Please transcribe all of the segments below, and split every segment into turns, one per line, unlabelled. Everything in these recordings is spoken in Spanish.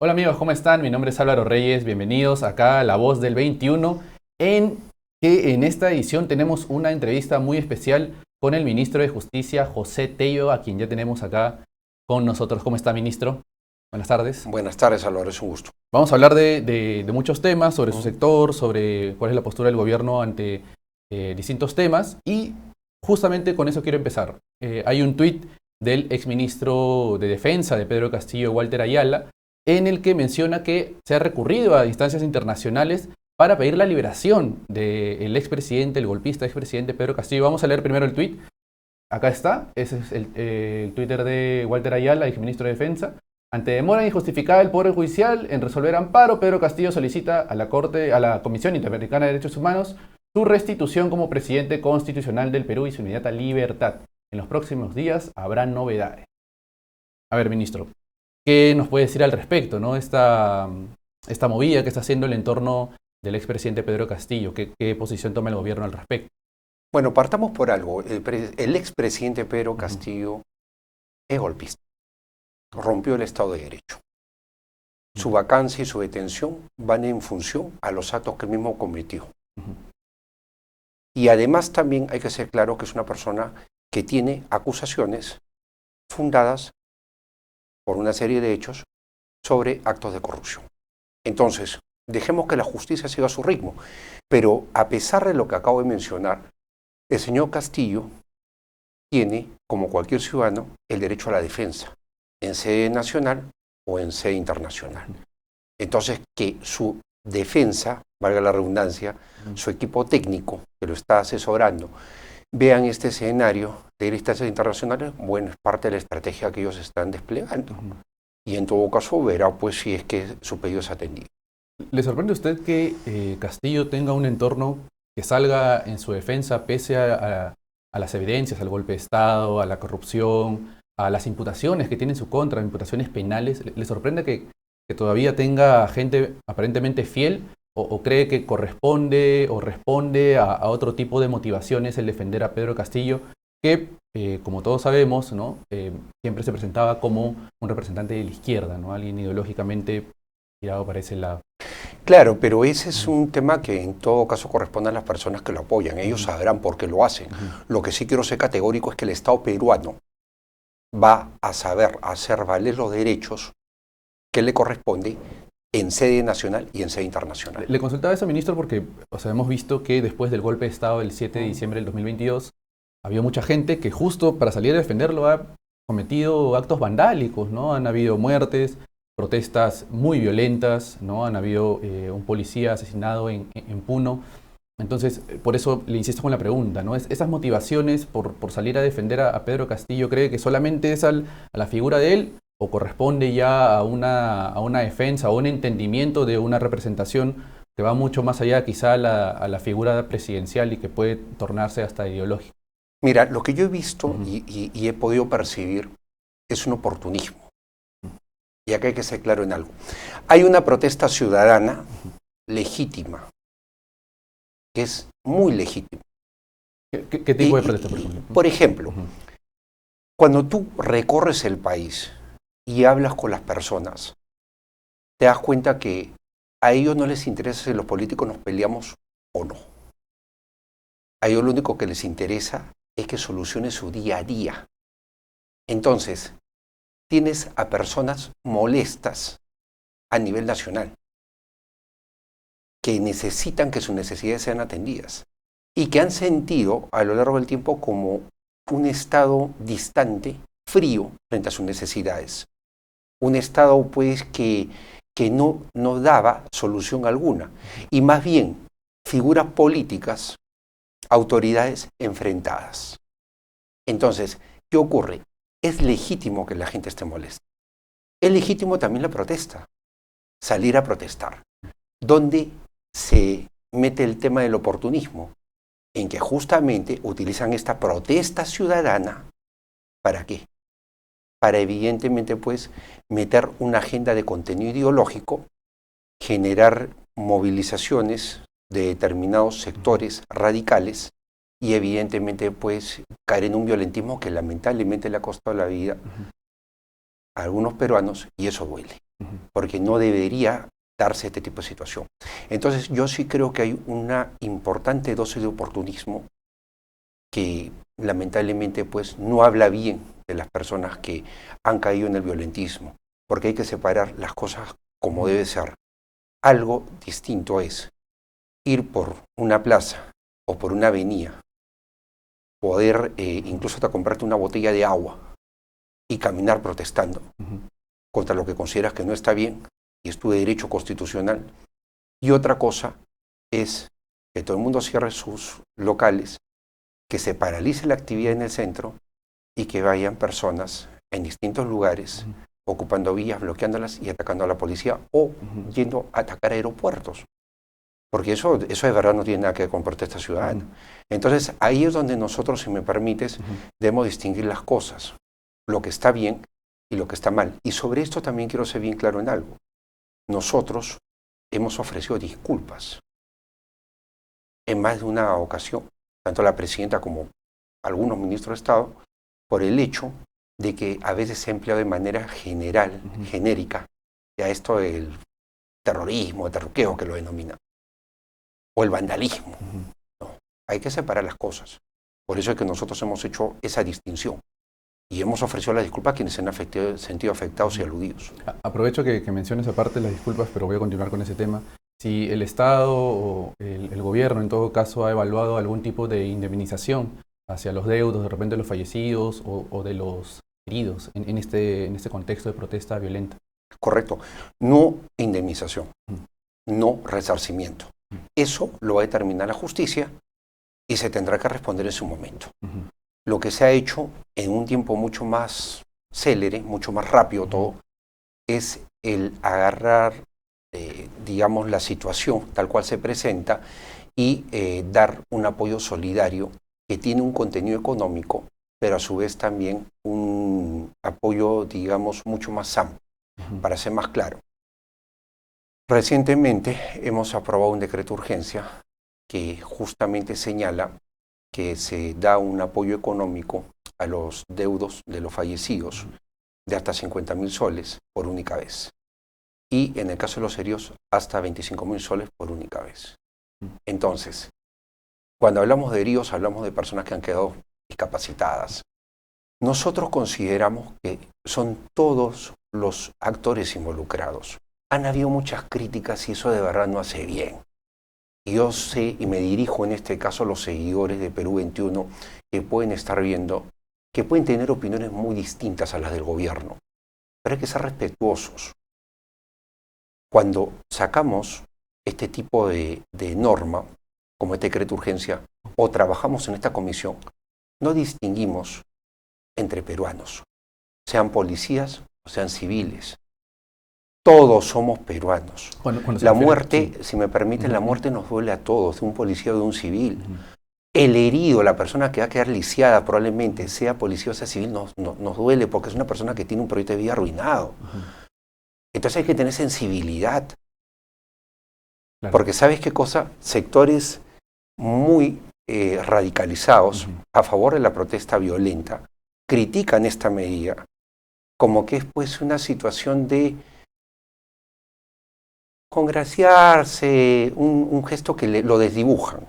Hola amigos, ¿cómo están? Mi nombre es Álvaro Reyes, bienvenidos acá a La Voz del 21, en esta edición tenemos una entrevista muy especial con el ministro de Justicia, José Tello, a quien ya tenemos acá con nosotros. ¿Cómo está, ministro? Buenas tardes.
Buenas tardes, Álvaro, es un gusto.
Vamos a hablar de muchos temas, sobre su
Ujú.
sector, sobre cuál es la postura del gobierno ante distintos temas y justamente con eso quiero empezar. Hay un tuit del exministro de Defensa de Pedro Castillo, Walter Ayala, en el que menciona que se ha recurrido a instancias internacionales para pedir la liberación del expresidente, el golpista expresidente Pedro Castillo. Vamos a leer primero el tuit. Acá está, ese es el Twitter de Walter Ayala, exministro de Defensa. Ante demora injustificada del Poder Judicial en resolver amparo, Pedro Castillo solicita a la Comisión Interamericana de Derechos Humanos su restitución como presidente constitucional del Perú y su inmediata libertad. En los próximos días habrá novedades. A ver, ministro, ¿qué nos puede decir al respecto, ¿no? Esta movida que está haciendo el entorno del expresidente Pedro Castillo. ¿Qué posición toma el gobierno al respecto?
Bueno, partamos por algo. El expresidente Pedro
Ujú,
Castillo es golpista, rompió el Estado de Derecho. Su
ujú,
vacancia y su detención van en función a los actos que él mismo cometió.
ujú,
Y además también hay que ser claro que es una persona que tiene acusaciones fundadas por una serie de hechos sobre actos de corrupción. Entonces, dejemos que la justicia siga su ritmo. Pero a pesar de lo que acabo de mencionar, el señor Castillo tiene, como cualquier ciudadano, el derecho a la defensa, en sede nacional o en sede internacional. Entonces, que su defensa, valga la redundancia,
ujú,
su equipo técnico que lo está asesorando, vean este escenario de ir a instancias internacionales, bueno, es parte de la estrategia que ellos están desplegando.
ujú.
Y en todo caso verá pues si es que su pedido es atendido.
¿Le sorprende a usted que Castillo tenga un entorno que salga en su defensa pese a las evidencias, al golpe de Estado, a la corrupción, a las imputaciones que tiene en su contra, imputaciones penales? ¿Le sorprende que todavía tenga gente aparentemente fiel o cree que corresponde o responde a otro tipo de motivaciones el defender a Pedro Castillo, que, como todos sabemos, ¿no? Siempre se presentaba como un representante de la izquierda, ¿no? Alguien ideológicamente tirado para ese lado?
Claro, pero ese es
Ujú,
un tema que en todo caso corresponde a las personas que lo apoyan. Ellos
ujú,
sabrán por qué lo hacen.
ujú.
Lo que sí quiero ser categórico es que el Estado peruano va a saber hacer valer los derechos que le corresponde en sede nacional y en sede internacional.
Le consultaba eso, ministro, porque o sea, hemos visto que después del golpe de Estado del 7 de
Mm.
diciembre del 2022, había mucha gente que justo para salir a defenderlo ha cometido actos vandálicos, ¿no? Han habido muertes, protestas muy violentas, ¿no? Han habido un policía asesinado en Puno. Entonces, por eso le insisto con la pregunta, ¿no? Esas motivaciones por salir a defender a Pedro Castillo, ¿cree que solamente es a la figura de él o corresponde ya a una defensa o un entendimiento de una representación que va mucho más allá quizá a la figura presidencial y que puede tornarse hasta ideológica?
Mira, lo que yo he visto
Ujú,
y he podido percibir es un oportunismo. Y acá hay que ser claro en algo. Hay una protesta ciudadana
ujú.
legítima, que es muy legítima.
¿Qué
Y,
tipo de protesta, por ejemplo?
por ejemplo,
Ujú,
cuando tú recorres el país y hablas con las personas, te das cuenta que a ellos no les interesa si los políticos nos peleamos o no. A ellos lo único que les interesa es que solucione su día a día. Entonces, tienes a personas molestas a nivel nacional que necesitan que sus necesidades sean atendidas y que han sentido a lo largo del tiempo como un estado distante, frío frente a sus necesidades. Un estado pues que no daba solución alguna y más bien figuras políticas, autoridades enfrentadas. Entonces, ¿qué ocurre? Es legítimo que la gente esté molesta. Es legítimo también la protesta, salir a protestar. ¿Dónde se mete el tema del oportunismo? En que justamente utilizan esta protesta ciudadana, ¿para qué? Para evidentemente pues meter una agenda de contenido ideológico, generar movilizaciones de determinados
ujú.
sectores radicales y evidentemente pues caer en un violentismo que lamentablemente le ha costado la vida
Ujú.
a algunos peruanos y eso duele. porque no debería darse este tipo de situación. Entonces yo sí creo que hay una importante dosis de oportunismo que lamentablemente pues no habla bien de las personas que han caído en el violentismo, porque hay que separar las cosas como debe ser. Algo distinto es ir por una plaza o por una avenida, poder incluso hasta comprarte una botella de agua y caminar protestando contra lo que consideras que no está bien y es tu derecho constitucional. Y otra cosa es que todo el mundo cierre sus locales, que se paralice la actividad en el centro y que vayan personas en distintos lugares ocupando vías, bloqueándolas y atacando a la policía o yendo a atacar aeropuertos. Porque eso de verdad no tiene nada que ver con protesta ciudadana. Entonces ahí es donde nosotros, si me permites, debemos distinguir las cosas, lo que está bien y lo que está mal. Y sobre esto también quiero ser bien claro en algo. Nosotros hemos ofrecido disculpas en más de una ocasión, tanto la presidenta como algunos ministros de Estado, por el hecho de que a veces se ha empleado de manera general, genérica, ya esto del terrorismo, el terruqueo que lo denomina, o el vandalismo. No, hay que separar las cosas. Por eso es que nosotros hemos hecho esa distinción y hemos ofrecido las disculpas a quienes se han sentido afectados y aludidos.
Aprovecho que menciones aparte las disculpas, pero voy a continuar con ese tema. Si el Estado o el gobierno, en todo caso, ha evaluado algún tipo de indemnización hacia los deudos, de repente los fallecidos o de los heridos en este contexto de protesta violenta.
Correcto. No indemnización, no resarcimiento. Eso lo va a determinar la justicia y se tendrá que responder en su momento. Lo que se ha hecho en un tiempo mucho más célere, mucho más rápido todo, es el agarrar, digamos, la situación tal cual se presenta y dar un apoyo solidario que tiene un contenido económico, pero a su vez también un apoyo, digamos, mucho más amplio, para ser más claro. Recientemente hemos aprobado un decreto de urgencia que justamente señala que se da un apoyo económico a los deudos de los fallecidos de hasta 50.000 soles por única vez. Y en el caso de los heridos, hasta 25.000 soles por única vez. Entonces, cuando hablamos de heridos, hablamos de personas que han quedado discapacitadas. Nosotros consideramos que son todos los actores involucrados. Han habido muchas críticas y eso de verdad no hace bien. Y yo sé, y me dirijo en este caso a los seguidores de Perú 21, que pueden estar viendo, que pueden tener opiniones muy distintas a las del gobierno, pero hay que ser respetuosos. Cuando sacamos este tipo de norma, como este decreto de urgencia, o trabajamos en esta comisión, no distinguimos entre peruanos, sean policías o sean civiles. Todos somos peruanos. La muerte, si me permiten, la muerte nos duele a todos, de un policía o de un civil. El herido, la persona que va a quedar lisiada, probablemente sea policía o sea civil, nos duele porque es una persona que tiene un proyecto de vida arruinado. Entonces hay que tener sensibilidad. Claro. Porque ¿sabes qué cosa? Sectores muy radicalizados a favor de la protesta violenta critican esta medida como que es pues una situación de congraciarse, un gesto que lo desdibujan.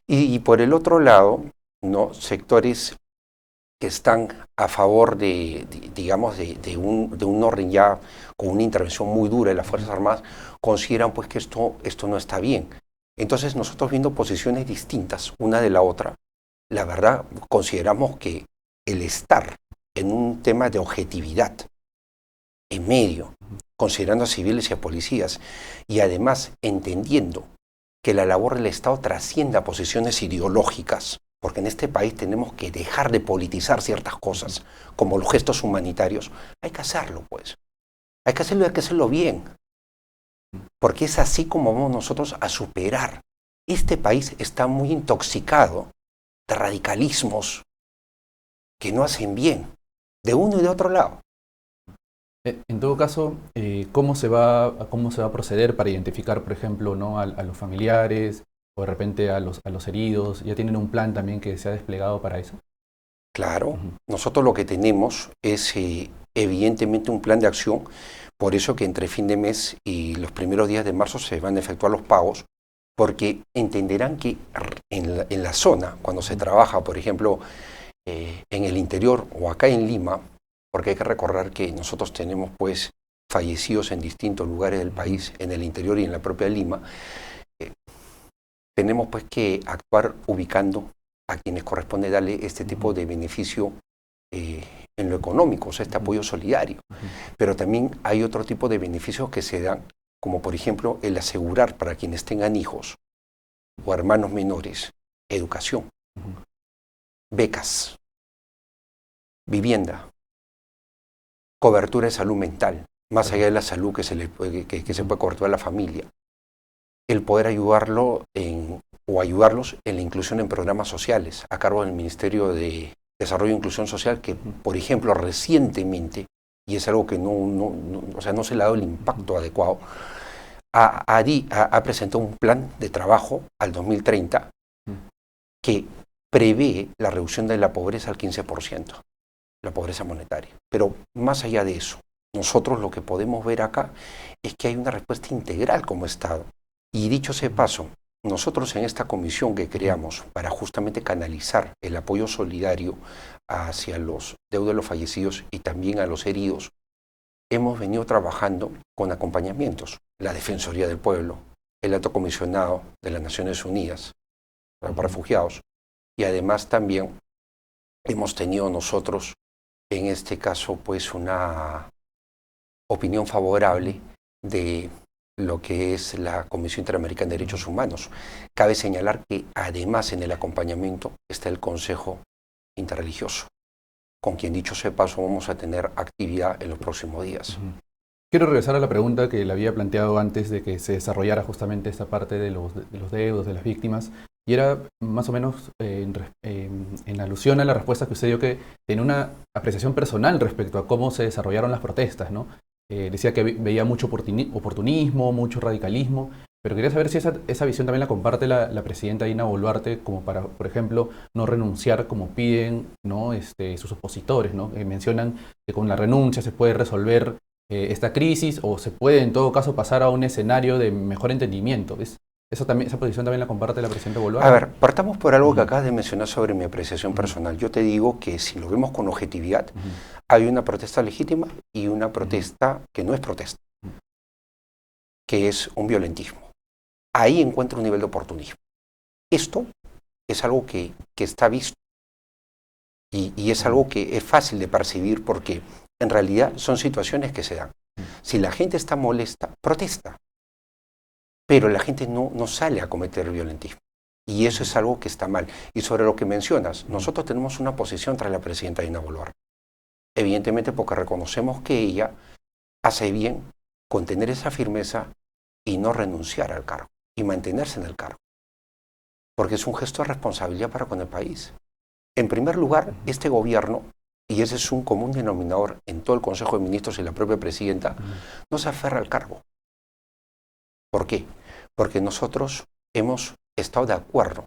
Y por el otro lado, ¿no? Sectores que están a favor digamos, de un orden ya con una intervención muy dura de las Fuerzas Armadas, consideran pues que esto no está bien. Entonces nosotros viendo posiciones distintas una de la otra, la verdad consideramos que el estar en un tema de objetividad en medio, considerando a civiles y a policías, y además entendiendo que la labor del Estado trasciende a posiciones ideológicas, porque en este país tenemos que dejar de politizar ciertas cosas, como los gestos humanitarios. Hay que hacerlo, pues. Hay que hacerlo y hay que hacerlo bien. Porque es así como vamos nosotros a superar. Este país está muy intoxicado de radicalismos que no hacen bien, de uno y de otro lado.
En todo caso, ¿cómo se va a proceder para identificar, por ejemplo, ¿no? a los familiares o de repente a los heridos? ¿Ya tienen un plan también que se ha desplegado para eso?
Claro, nosotros lo que tenemos es evidentemente un plan de acción, por eso que entre fin de mes y los primeros días de marzo se van a efectuar los pagos, porque entenderán que en la zona, cuando se trabaja, por ejemplo, en el interior o acá en Lima, porque hay que recordar que nosotros tenemos pues fallecidos en distintos lugares del país, en el interior y en la propia Lima, tenemos pues que actuar ubicando a quienes corresponde darle este tipo de beneficio en lo económico, o sea, este apoyo solidario. Pero también hay otro tipo de beneficios que se dan, como por ejemplo el asegurar para quienes tengan hijos o hermanos menores, educación, becas, vivienda, cobertura de salud mental, más allá de la salud que se puede coberturar a la familia, el poder ayudarlos en la inclusión en programas sociales a cargo del Ministerio de Desarrollo e Inclusión Social, que por ejemplo recientemente, y es algo que no se le ha dado el impacto adecuado, ha presentado un plan de trabajo al 2030 que prevé la reducción de la pobreza al 15%, la pobreza monetaria. Pero más allá de eso, nosotros lo que podemos ver acá es que hay una respuesta integral como Estado. Y dicho sea de paso, nosotros en esta comisión que creamos para justamente canalizar el apoyo solidario hacia los deudos de los fallecidos y también a los heridos, hemos venido trabajando con acompañamientos. La Defensoría del Pueblo, el Alto Comisionado de las Naciones Unidas para Refugiados, y además también hemos tenido nosotros, en este caso, pues una opinión favorable de lo que es la Comisión Interamericana de Derechos Humanos. Cabe señalar que además en el acompañamiento está el Consejo Interreligioso, con quien dicho sea de paso vamos a tener actividad en los próximos días.
Quiero regresar a la pregunta que le había planteado antes de que se desarrollara justamente esta parte de los deudos, de las víctimas, y era más o menos en alusión a la respuesta que usted dio, que tiene una apreciación personal respecto a cómo se desarrollaron las protestas, ¿no? Decía que veía mucho oportunismo, mucho radicalismo, pero quería saber si esa visión también la comparte la presidenta Dina Boluarte, como para, por ejemplo, no renunciar como piden, ¿no? Sus opositores, ¿no? Mencionan que con la renuncia se puede resolver esta crisis, o se puede en todo caso pasar a un escenario de mejor entendimiento. ¿Esa posición también la comparte la presidenta Boluarte?
A ver, partamos por algo que acabas de mencionar sobre mi apreciación personal. Yo te digo que si lo vemos con objetividad, hay una protesta legítima y una protesta que no es protesta, que es un violentismo. Ahí encuentro un nivel de oportunismo. Esto es algo que está visto y es algo que es fácil de percibir porque en realidad son situaciones que se dan. Si la gente está molesta, protesta. Pero la gente no sale a cometer violentismo. Y eso es algo que está mal. Y sobre lo que mencionas, nosotros tenemos una posición tras la presidenta Dina Boluarte. Evidentemente porque reconocemos que ella hace bien con tener esa firmeza y no renunciar al cargo y mantenerse en el cargo. Porque es un gesto de responsabilidad para con el país. En primer lugar, este gobierno, y ese es un común denominador en todo el Consejo de Ministros y la propia presidenta, no se aferra al cargo. ¿Por qué? Porque nosotros hemos estado de acuerdo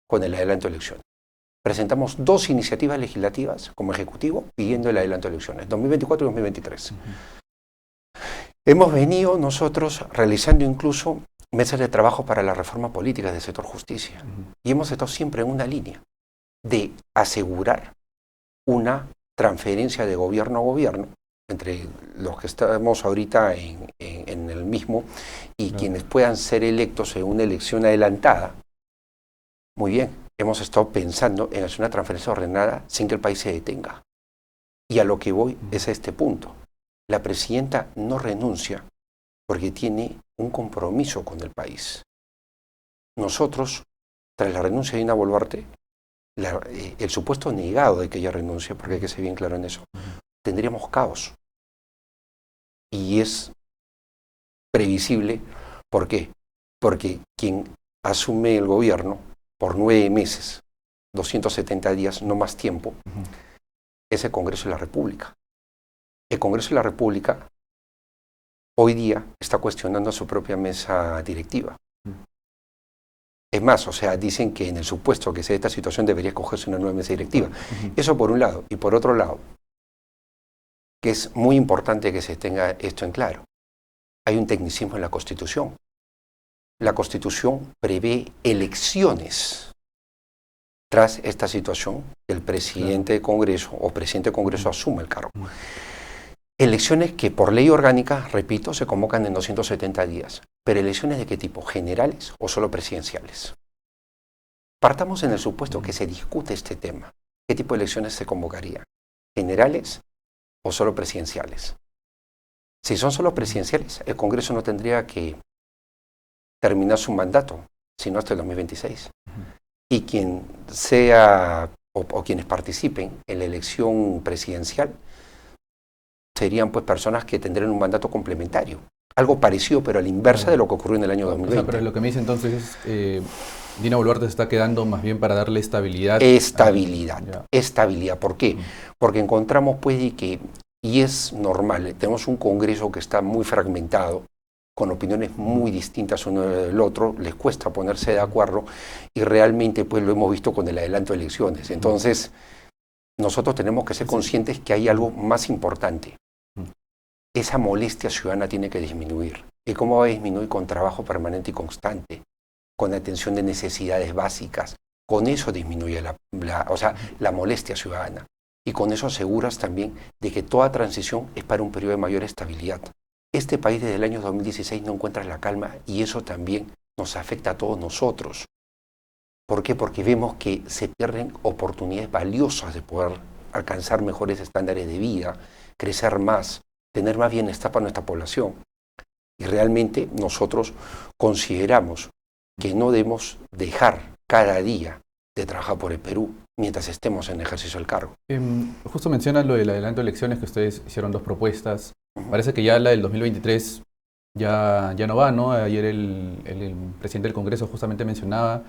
con el adelanto de elecciones. Presentamos 2 iniciativas legislativas como Ejecutivo pidiendo el adelanto de elecciones, 2024 y 2023. Hemos venido nosotros realizando incluso mesas de trabajo para la reforma política del sector justicia. Y hemos estado siempre en una línea de asegurar una transferencia de gobierno a gobierno entre los que estamos ahorita en el mismo y quienes puedan ser electos en una elección adelantada. Muy bien, hemos estado pensando en hacer una transferencia ordenada sin que el país se detenga. Y a lo que voy es a este punto. La presidenta no renuncia porque tiene un compromiso con el país. Nosotros, tras la renuncia de Dina Boluarte, el supuesto negado de que ella renuncie, porque hay que ser bien claro en eso, tendríamos caos. Y es previsible. ¿Por qué? Porque quien asume el gobierno por 9 meses, 270 días, no más tiempo, es el Congreso de la República. El Congreso de la República hoy día está cuestionando a su propia mesa directiva. Es más, o sea, dicen que en el supuesto que se dé esta situación debería escogerse una nueva mesa directiva. Eso por un lado. Y por otro lado, que es muy importante que se tenga esto en claro. Hay un tecnicismo en la Constitución. La Constitución prevé elecciones tras esta situación que el presidente de Congreso o presidente de Congreso asuma el cargo. Elecciones que por ley orgánica, repito, se convocan en 270 días. Pero elecciones de qué tipo, generales o solo presidenciales. Partamos en el supuesto que se discute este tema. ¿Qué tipo de elecciones se convocarían? ¿Generales o solo presidenciales? Si son solo presidenciales, el Congreso no tendría que terminar su mandato, sino hasta el 2026. Y quien sea o quienes participen en la elección presidencial serían pues personas que tendrían un mandato complementario. Algo parecido, pero a la inversa de lo que ocurrió en el año 2020.
O sea, pero lo que me dice entonces es, Dina Boluarte se está quedando más bien para darle estabilidad.
Estabilidad. ¿Por qué? Porque encontramos pues y es normal, tenemos un Congreso que está muy fragmentado, con opiniones muy distintas uno del otro, les cuesta ponerse de acuerdo y realmente pues lo hemos visto con el adelanto de elecciones. Entonces, nosotros tenemos que ser conscientes que hay algo más importante. Esa molestia ciudadana tiene que disminuir. ¿Y cómo va a disminuir? Con trabajo permanente y constante, con atención de necesidades básicas. Con eso disminuye la molestia ciudadana. Y con eso aseguras también de que toda transición es para un periodo de mayor estabilidad. Este país desde el año 2016 no encuentra la calma y eso también nos afecta a todos nosotros. ¿Por qué? Porque vemos que se pierden oportunidades valiosas de poder alcanzar mejores estándares de vida, crecer más, tener más bienestar para nuestra población. Y realmente nosotros consideramos que no debemos dejar cada día de trabajar por el Perú mientras estemos en ejercicio del cargo.
Justo mencionas lo del adelanto de elecciones, que ustedes hicieron 2 propuestas. Parece que ya la del 2023 ya no va, ¿no? Ayer el presidente del Congreso justamente mencionaba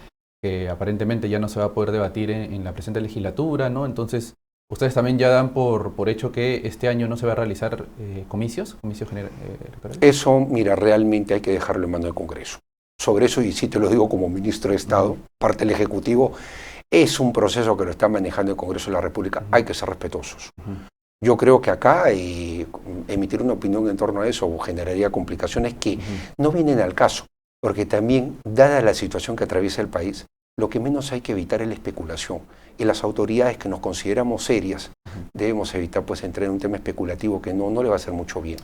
que aparentemente ya no se va a poder debatir en la presente legislatura, ¿no? Entonces, ¿ustedes también ya dan por hecho que este año no se va a realizar comicios electorales?
Eso, mira, realmente hay que dejarlo en manos del Congreso. Sobre eso, y sí te lo digo como ministro de Estado, parte del Ejecutivo, es un proceso que lo está manejando el Congreso de la República, hay que ser respetuosos. Yo creo que acá emitir una opinión en torno a eso generaría complicaciones que no vienen al caso, porque también, dada la situación que atraviesa el país, lo que menos hay que evitar es la especulación. Y las autoridades que nos consideramos serias debemos evitar pues entrar en un tema especulativo que no le va a hacer mucho bien.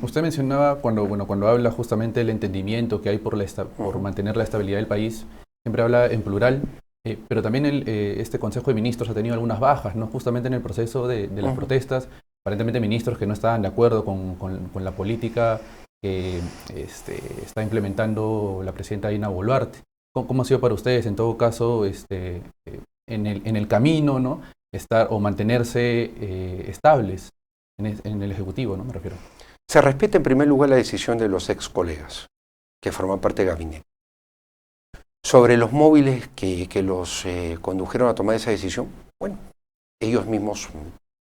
Usted mencionaba cuando habla justamente del entendimiento que hay por mantener la estabilidad del país, siempre habla en plural, pero también este Consejo de Ministros ha tenido algunas bajas, ¿no? Justamente en el proceso de las protestas, aparentemente ministros que no estaban de acuerdo con la política que está implementando la presidenta Dina Boluarte. ¿Cómo ha sido para ustedes, en todo caso, en el camino, ¿no? Estar o mantenerse estables en el Ejecutivo, ¿no? Me refiero.
Se respeta en primer lugar la decisión de los ex colegas que forman parte del gabinete. Sobre los móviles que los condujeron a tomar esa decisión, bueno, ellos mismos,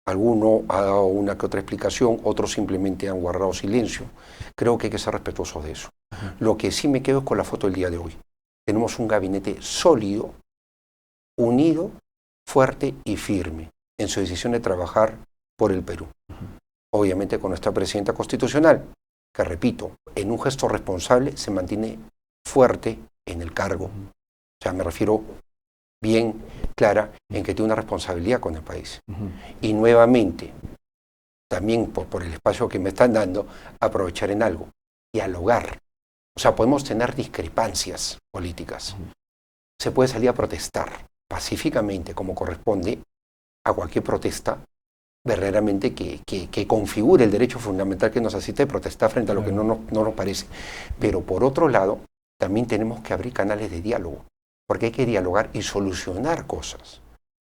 alguno ha dado una que otra explicación, otros simplemente han guardado silencio. Creo que hay que ser respetuosos de eso. Lo que sí me quedo es con la foto del día de hoy. Tenemos un gabinete sólido, unido, fuerte y firme en su decisión de trabajar por el Perú. Obviamente con nuestra presidenta constitucional, que repito, en un gesto responsable se mantiene fuerte en el cargo. O sea, me refiero bien clara en que tiene una responsabilidad con el país. Y nuevamente, también por el espacio que me están dando, aprovechar en algo, dialogar. O sea, podemos tener discrepancias políticas. Se puede salir a protestar pacíficamente, como corresponde a cualquier protesta verdaderamente que configure el derecho fundamental que nos asiste de protestar frente a lo que no nos parece. Pero por otro lado, también tenemos que abrir canales de diálogo, porque hay que dialogar y solucionar cosas.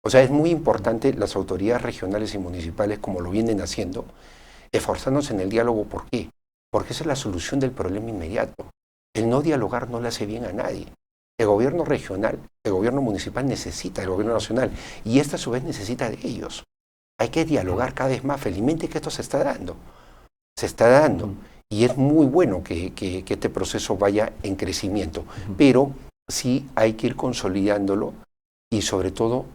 O sea, es muy importante las autoridades regionales y municipales, como lo vienen haciendo, esforzándose en el diálogo. ¿Por qué? Porque esa es la solución del problema inmediato. El no dialogar no le hace bien a nadie. El gobierno regional, el gobierno municipal necesita del gobierno nacional y esta a su vez necesita de ellos. Hay que dialogar cada vez más. Felizmente que esto se está dando. Se está dando. Y es muy bueno que este proceso vaya en crecimiento. Pero sí hay que ir consolidándolo y sobre todo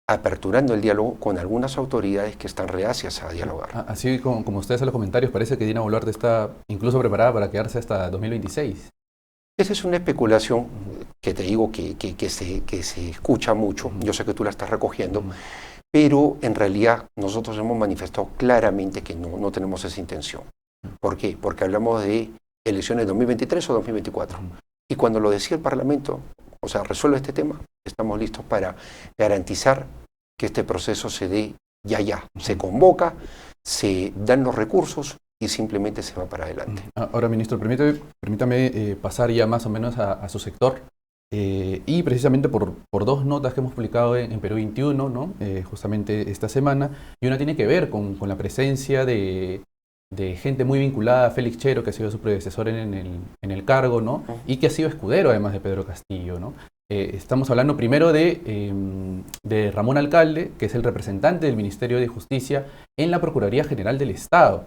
aperturando el diálogo con algunas autoridades que están reacias a dialogar.
Así como ustedes en los comentarios, parece que Dina Boluarte está incluso preparada para quedarse hasta 2026.
Esa es una especulación que te digo que se escucha mucho. Yo sé que tú la estás recogiendo, pero en realidad nosotros hemos manifestado claramente que no tenemos esa intención. ¿Por qué? Porque hablamos de elecciones 2023 o 2024. Y cuando lo decía el Parlamento, o sea, resuelve este tema, estamos listos para garantizar que este proceso se dé ya. Se convoca, se dan los recursos y simplemente se va para adelante.
Ahora, ministro, permítame pasar ya más o menos a su sector. Y precisamente por dos notas que hemos publicado en Perú 21, ¿no? Justamente esta semana, y una tiene que ver con la presencia de gente muy vinculada a Félix Chero, que ha sido su predecesor en el cargo, ¿no? Y que ha sido escudero además de Pedro Castillo, ¿no? Estamos hablando primero de Ramón Alcalde, que es el representante del Ministerio de Justicia en la Procuraduría General del Estado.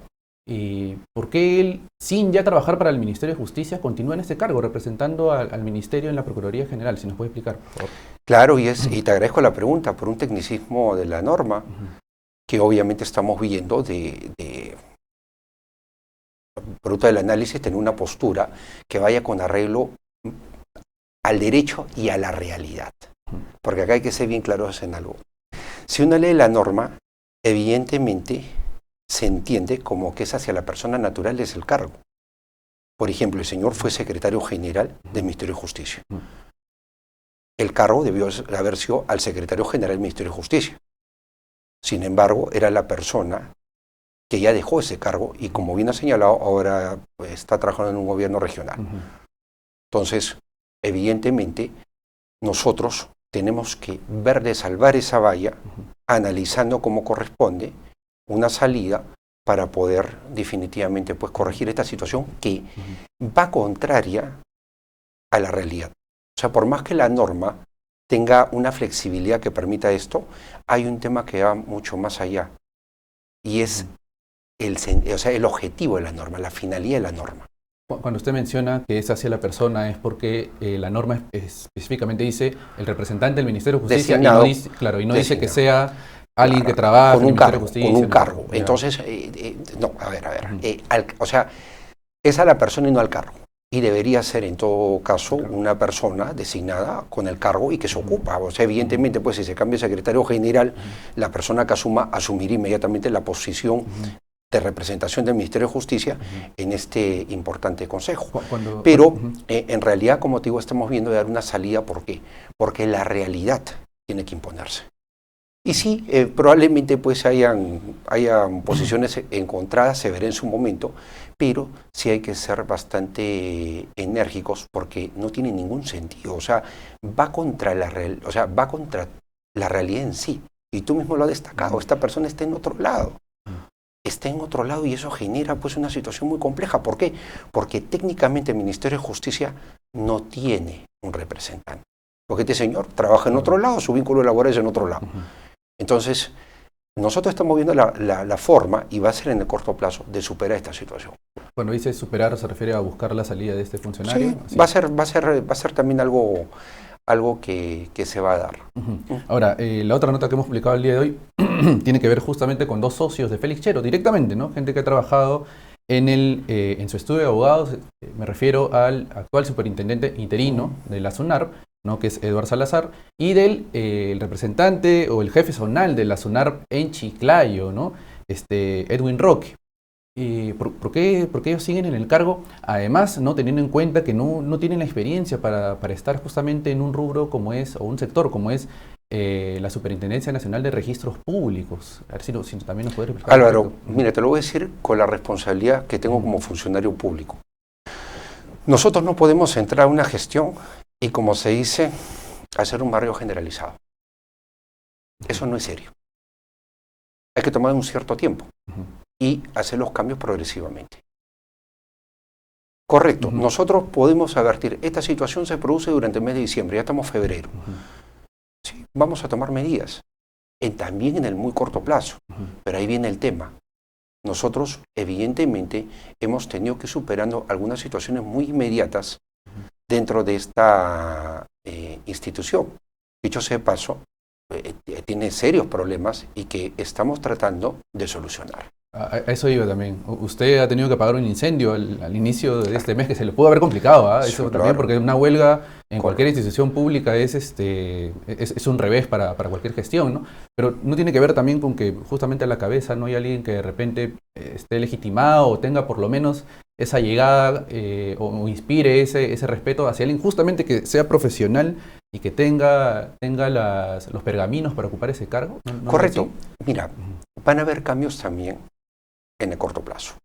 ¿Por qué él, sin ya trabajar para el Ministerio de Justicia, continúa en este cargo, representando al Ministerio en la Procuraduría General? Si nos puede explicar, por favor.
Claro, y te agradezco la pregunta por un tecnicismo de la norma que obviamente estamos viendo producto del análisis, tener una postura que vaya con arreglo al derecho y a la realidad. Porque acá hay que ser bien claros en algo. Si uno lee la norma, evidentemente se entiende como que es hacia la persona natural es el cargo. Por ejemplo, el señor fue secretario general del Ministerio de Justicia. El cargo debió haber sido al secretario general del Ministerio de Justicia. Sin embargo, era la persona que ya dejó ese cargo y, como bien ha señalado, ahora está trabajando en un gobierno regional. Entonces, evidentemente, nosotros tenemos que ver de salvar esa valla, analizando cómo corresponde una salida para poder definitivamente pues, corregir esta situación que va contraria a la realidad. O sea, por más que la norma tenga una flexibilidad que permita esto, hay un tema que va mucho más allá y es el objetivo de la norma, la finalidad de la norma.
Cuando usted menciona que es hacia la persona, es porque la norma específicamente dice el representante del Ministerio de Justicia
designado,
y no dice que sea alguien que trabaja
con un
en el Ministerio de
cargo,
Justicia.
con un cargo. Entonces, no, a ver. O sea, es a la persona y no al cargo. Y debería ser en todo caso una persona designada con el cargo y que se ocupa. O sea, evidentemente, pues si se cambia el secretario general, la persona que asumirá inmediatamente la posición de representación del Ministerio de Justicia en este importante consejo. Pero en realidad, como te digo, estamos viendo de dar una salida. ¿Por qué? Porque la realidad tiene que imponerse. Y sí, probablemente pues hayan posiciones encontradas, se verá en su momento, pero sí hay que ser bastante enérgicos porque no tiene ningún sentido. O sea, va contra la realidad en sí. Y tú mismo lo has destacado, esta persona está en otro lado. Está en otro lado y eso genera pues una situación muy compleja. ¿Por qué? Porque técnicamente el Ministerio de Justicia no tiene un representante. Porque este señor trabaja en otro lado, su vínculo laboral es en otro lado. Entonces, nosotros estamos viendo la forma, y va a ser en el corto plazo, de superar esta situación.
Cuando dice superar, ¿se refiere a buscar la salida de este funcionario?
Sí, va a ser también algo que se va a dar.
Ahora, la otra nota que hemos publicado el día de hoy tiene que ver justamente con dos socios de Félix Chero, directamente, ¿no? Gente que ha trabajado en su estudio de abogados. Me refiero al actual superintendente interino de la SUNARP, ¿no? Que es Eduardo Salazar, y del el representante o el jefe zonal de la SUNARP en Chiclayo, ¿no? Edwin Roque. ¿Por qué ellos siguen en el cargo? Además, ¿no? Teniendo en cuenta que no tienen la experiencia para estar justamente en un rubro como es, o un sector como es la Superintendencia Nacional de Registros Públicos. A ver si también nos puede explicar.
Álvaro, mira, te lo voy a decir con la responsabilidad que tengo como funcionario público. Nosotros no podemos entrar a una gestión y, como se dice, hacer un barrio generalizado. Eso no es serio. Hay que tomar un cierto tiempo y hacer los cambios progresivamente. Correcto, nosotros podemos advertir, esta situación se produce durante el mes de diciembre, ya estamos en febrero. Sí, vamos a tomar medidas, también en el muy corto plazo, pero ahí viene el tema. Nosotros, evidentemente, hemos tenido que ir superando algunas situaciones muy inmediatas dentro de esta institución. Dicho sea de paso, tiene serios problemas y que estamos tratando de solucionar.
A eso iba también. Usted ha tenido que apagar un incendio al inicio de este mes que se le pudo haber complicado, ¿ah?
Sí,
Eso
claro.
también, porque una huelga en cualquier
Correcto.
institución pública es un revés para cualquier gestión, ¿no? Pero no tiene que ver también con que justamente a la cabeza no hay alguien que de repente esté legitimado o tenga por lo menos esa llegada o inspire ese respeto hacia alguien justamente que sea profesional y que tenga los pergaminos para ocupar ese cargo. ¿No es
Correcto.
así?
Mira, van a haber cambios también en el corto plazo,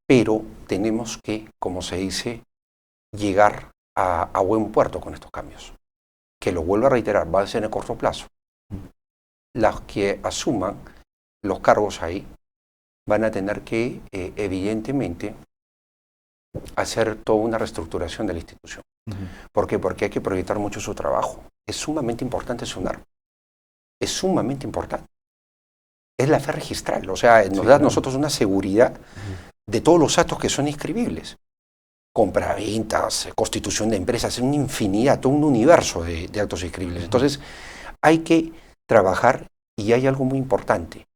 pero tenemos que, como se dice, llegar a buen puerto con estos cambios. Que lo vuelvo a reiterar, va a ser en el corto plazo. Las que asuman los cargos ahí van a tener que, evidentemente, hacer toda una reestructuración de la institución. ¿Por qué? Porque hay que proyectar mucho su trabajo. Es sumamente importante SUNAR. Es sumamente importante. Es la fe registral, o sea, nos da a nosotros una seguridad de todos los actos que son inscribibles. Compraventas, constitución de empresas, una infinidad, todo un universo de actos inscribibles. Entonces, hay que trabajar y hay algo muy importante,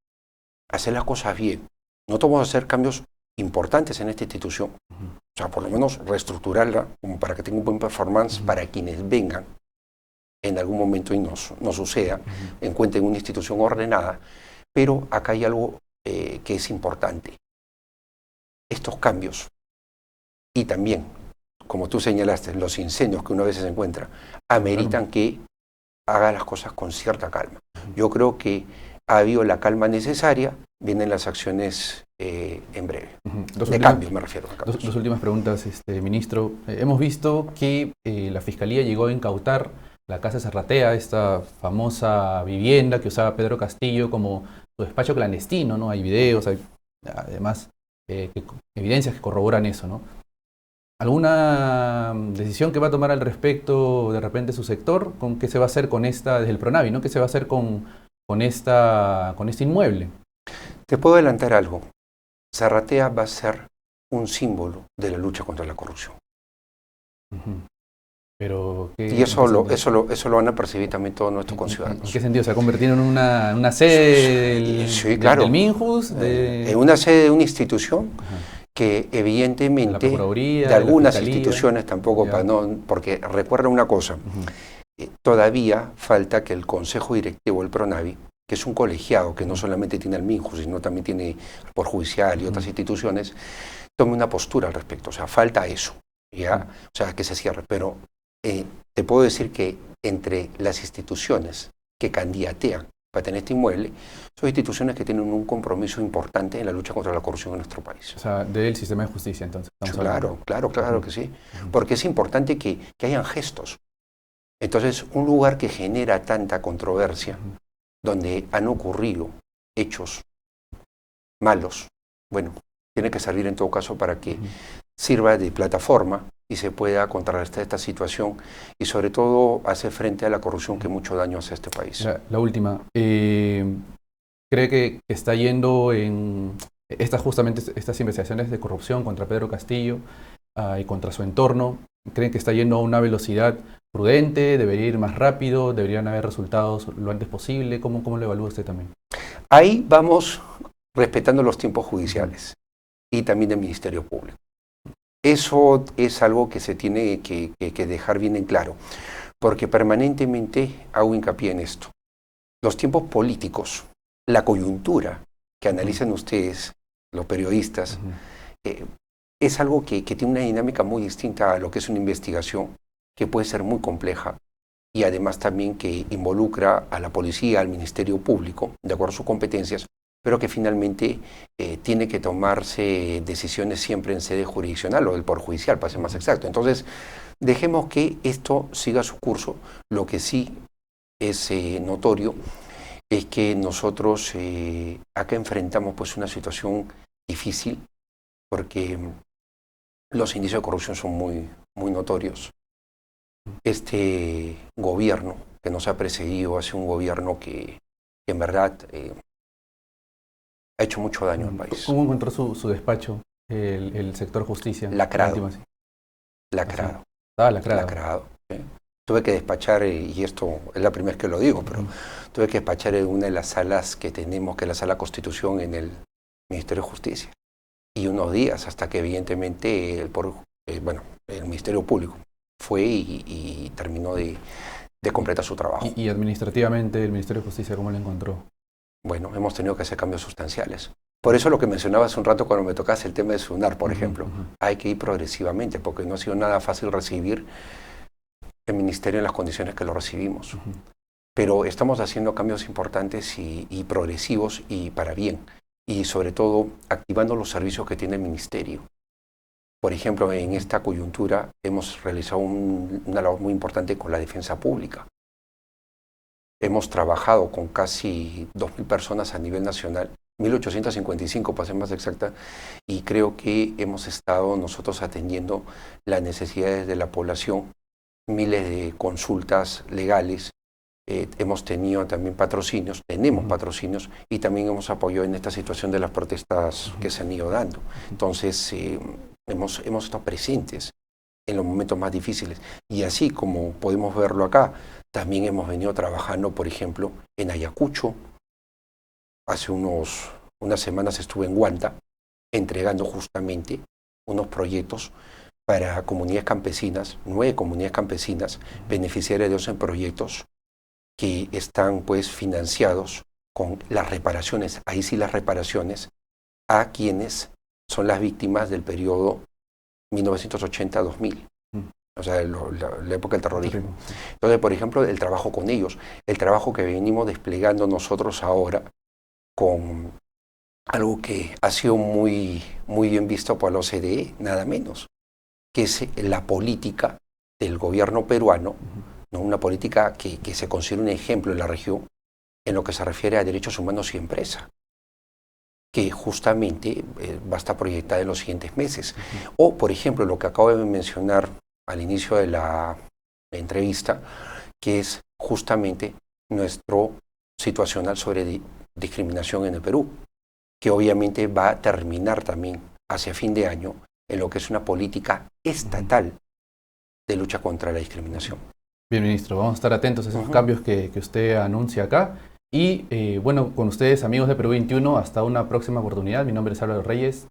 hacer las cosas bien. Nosotros vamos a hacer cambios importantes en esta institución, o sea, por lo menos reestructurarla como para que tenga un buen performance para quienes vengan en algún momento y nos suceda, encuentren una institución ordenada, pero acá hay algo que es importante. Estos cambios y también, como tú señalaste, los incendios que uno a veces encuentra, ameritan que haga las cosas con cierta calma. Yo creo que ha habido la calma necesaria, vienen las acciones en breve. De cambio me refiero.
Dos últimas preguntas, ministro. Hemos visto que la Fiscalía llegó a incautar la Casa Zarratea, esta famosa vivienda que usaba Pedro Castillo como su despacho clandestino, ¿no? Hay videos, hay además evidencias que corroboran eso, ¿no? ¿Alguna decisión que va a tomar al respecto de repente su sector? ¿Con qué se va a hacer con esta, desde el Pronavi, ¿no? ¿Qué se va a hacer con este inmueble?
Te puedo adelantar algo. Zarratea va a ser un símbolo de la lucha contra la corrupción.
Pero,
y eso lo van a percibir también todos nuestros conciudadanos.
¿En qué sentido? ¿Se ha convertido en una sede del Minjus?
En una sede de una institución que evidentemente de algunas instituciones tampoco, porque recuerda una cosa, todavía falta que el Consejo Directivo del Pronavi, que es un colegiado que no solamente tiene al Minjus, sino también tiene el Poder Judicial y otras instituciones, tome una postura al respecto. O sea, falta eso, ¿ya? O sea, que se cierre. Pero te puedo decir que entre las instituciones que candidatean para tener este inmueble, son instituciones que tienen un compromiso importante en la lucha contra la corrupción en nuestro país.
O sea, del sistema de justicia, entonces.
Claro que sí. Porque es importante que hayan gestos. Entonces, un lugar que genera tanta controversia, donde han ocurrido hechos malos, bueno, tiene que servir en todo caso para que sirva de plataforma y se pueda contrarrestar esta situación y sobre todo hacer frente a la corrupción que mucho daño hace a este país.
La última, ¿cree que está yendo en estas investigaciones de corrupción contra Pedro Castillo y contra su entorno? ¿Creen que está yendo a una velocidad prudente? ¿Debería ir más rápido? ¿Deberían haber resultados lo antes posible? ¿Cómo lo evalúa usted también?
Ahí vamos respetando los tiempos judiciales y también del Ministerio Público. Eso es algo que se tiene que dejar bien en claro, porque permanentemente hago hincapié en esto. Los tiempos políticos, la coyuntura que analizan ustedes, los periodistas, es algo que tiene una dinámica muy distinta a lo que es una investigación, que puede ser muy compleja y además también que involucra a la policía, al Ministerio Público, de acuerdo a sus competencias, pero que finalmente tiene que tomarse decisiones siempre en sede jurisdiccional o del Poder Judicial, para ser más exacto. Entonces, dejemos que esto siga su curso. Lo que sí es notorio es que nosotros acá enfrentamos pues una situación difícil porque los indicios de corrupción son muy notorios. Este gobierno que nos ha precedido ha sido un gobierno que en verdad ha hecho mucho daño al país.
¿Cómo encontró su despacho, el sector justicia?
Lacrado. Lacrado.
Estaba lacrado.
Lacrado, ¿sí? tuve que despachar, y esto es la primera vez que lo digo, pero tuve que despachar en una de las salas que tenemos, que es la sala Constitución en el Ministerio de Justicia. Y unos días hasta que evidentemente el Ministerio Público fue y terminó de completar su trabajo.
Y administrativamente el Ministerio de Justicia, ¿cómo lo encontró?
Bueno, hemos tenido que hacer cambios sustanciales. Por eso lo que mencionaba hace un rato cuando me tocase el tema de SUNAR, por ejemplo, hay que ir progresivamente, porque no ha sido nada fácil recibir el ministerio en las condiciones que lo recibimos. Pero estamos haciendo cambios importantes y progresivos y para bien. Y sobre todo activando los servicios que tiene el ministerio. Por ejemplo, en esta coyuntura hemos realizado una labor muy importante con la defensa pública. Hemos trabajado con casi 2.000 personas a nivel nacional, 1.855 para ser más exacta, y creo que hemos estado nosotros atendiendo las necesidades de la población, miles de consultas legales, hemos tenido también patrocinios, tenemos patrocinios y también hemos apoyado en esta situación de las protestas que se han ido dando. Entonces, hemos estado presentes en los momentos más difíciles. Y así como podemos verlo acá, también hemos venido trabajando, por ejemplo, en Ayacucho. Hace unas semanas estuve en Huanta entregando justamente unos proyectos para comunidades campesinas, 9 comunidades campesinas, beneficiarias de 11 proyectos que están pues financiados con las reparaciones, ahí sí las reparaciones, a quienes son las víctimas del periodo 1980-2000, o sea, la época del terrorismo. Entonces, por ejemplo, el trabajo con ellos, el trabajo que venimos desplegando nosotros ahora con algo que ha sido muy bien visto por la OCDE, nada menos, que es la política del gobierno peruano, ¿no? Una política que se considera un ejemplo en la región en lo que se refiere a derechos humanos y empresa, que justamente va a estar proyectada en los siguientes meses. O, por ejemplo, lo que acabo de mencionar al inicio de la entrevista, que es justamente nuestro situacional sobre discriminación en el Perú, que obviamente va a terminar también hacia fin de año en lo que es una política estatal de lucha contra la discriminación.
Bien, ministro, vamos a estar atentos a esos cambios que usted anuncia acá. Y bueno, con ustedes, amigos de Perú 21, hasta una próxima oportunidad. Mi nombre es Álvaro Reyes.